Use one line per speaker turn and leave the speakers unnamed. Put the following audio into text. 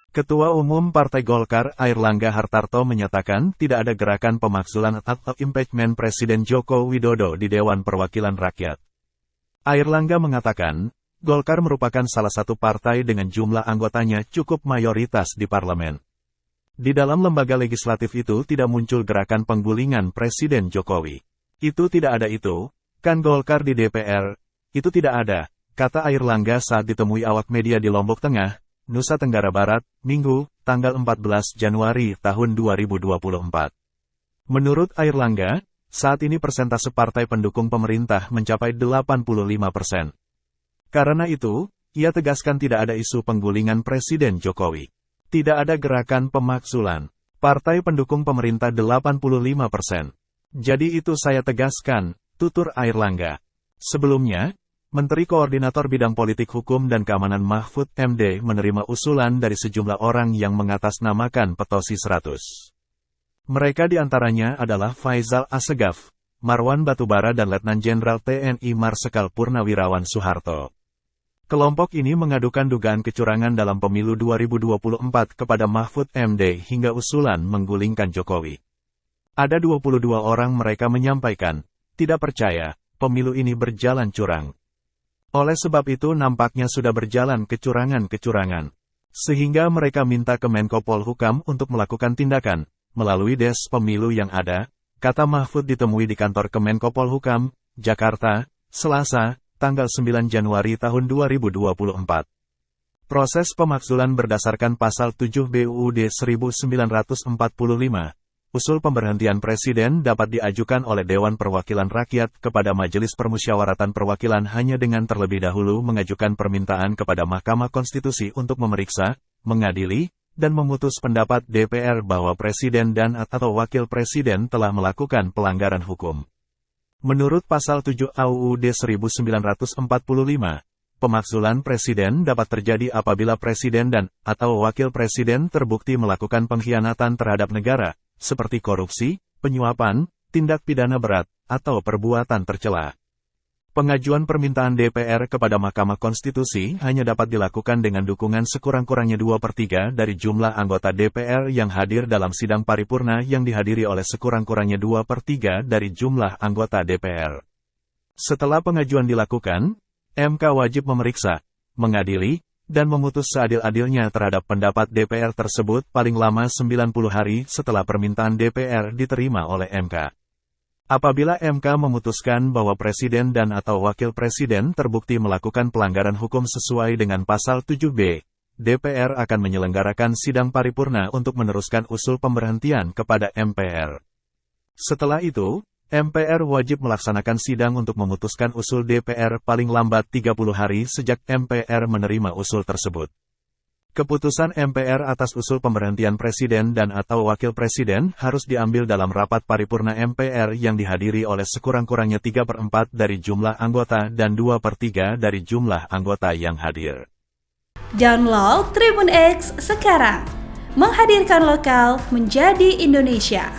Ketua Umum Partai Golkar Airlangga Hartarto menyatakan tidak ada gerakan pemakzulan atau impeachment Presiden Joko Widodo di Dewan Perwakilan Rakyat. Airlangga mengatakan, Golkar merupakan salah satu partai dengan jumlah anggotanya cukup mayoritas di parlemen. Di dalam lembaga legislatif itu tidak muncul gerakan penggulingan Presiden Jokowi. Itu tidak ada itu, kan Golkar di DPR, itu tidak ada, kata Airlangga saat ditemui awak media di Lombok Tengah, Nusa Tenggara Barat, Minggu, tanggal 14 Januari tahun 2024. Menurut Airlangga, saat ini persentase partai pendukung pemerintah mencapai 85%. Karena itu, ia tegaskan tidak ada isu penggulingan Presiden Jokowi. Tidak ada gerakan pemakzulan. Partai pendukung pemerintah 85%. Jadi itu saya tegaskan, tutur Airlangga. Sebelumnya, Menteri Koordinator Bidang Politik Hukum dan Keamanan Mahfud MD menerima usulan dari sejumlah orang yang mengatasnamakan Petosi 100. Mereka diantaranya adalah Faisal Assegaf, Marwan Batubara dan Letnan Jenderal TNI Marsikal Purnawirawan Soeharto. Kelompok ini mengadukan dugaan kecurangan dalam pemilu 2024 kepada Mahfud MD hingga usulan menggulingkan Jokowi. Ada 22 orang mereka menyampaikan, tidak percaya, pemilu ini berjalan curang. Oleh sebab itu nampaknya sudah berjalan kecurangan-kecurangan. Sehingga mereka minta ke Menko Polhukam untuk melakukan tindakan, melalui Des Pemilu yang ada, kata Mahfud ditemui di kantor Kemenko Polhukam, Jakarta, Selasa, tanggal 9 Januari tahun 2024. Proses pemakzulan berdasarkan pasal 7 BUUD 1945. Usul pemberhentian Presiden dapat diajukan oleh Dewan Perwakilan Rakyat kepada Majelis Permusyawaratan Perwakilan hanya dengan terlebih dahulu mengajukan permintaan kepada Mahkamah Konstitusi untuk memeriksa, mengadili, dan memutus pendapat DPR bahwa Presiden dan atau Wakil Presiden telah melakukan pelanggaran hukum. Menurut pasal 7 AUUD 1945, pemakzulan Presiden dapat terjadi apabila Presiden dan atau Wakil Presiden terbukti melakukan pengkhianatan terhadap negara, seperti korupsi, penyuapan, tindak pidana berat, atau perbuatan tercela. Pengajuan permintaan DPR kepada Mahkamah Konstitusi hanya dapat dilakukan dengan dukungan sekurang-kurangnya 2/3 dari jumlah anggota DPR yang hadir dalam sidang paripurna yang dihadiri oleh sekurang-kurangnya 2/3 dari jumlah anggota DPR. Setelah pengajuan dilakukan, MK wajib memeriksa, mengadili, dan memutus seadil-adilnya terhadap pendapat DPR tersebut paling lama 90 hari setelah permintaan DPR diterima oleh MK. Apabila MK memutuskan bahwa Presiden dan atau Wakil Presiden terbukti melakukan pelanggaran hukum sesuai dengan pasal 7B, DPR akan menyelenggarakan sidang paripurna untuk meneruskan usul pemberhentian kepada MPR. Setelah itu, MPR wajib melaksanakan sidang untuk memutuskan usul DPR paling lambat 30 hari sejak MPR menerima usul tersebut. Keputusan MPR atas usul pemberhentian Presiden dan atau Wakil Presiden harus diambil dalam rapat paripurna MPR yang dihadiri oleh sekurang-kurangnya 3/4 dari jumlah anggota dan 2/3 dari jumlah anggota yang hadir.
Download Tribun X sekarang, menghadirkan lokal menjadi Indonesia.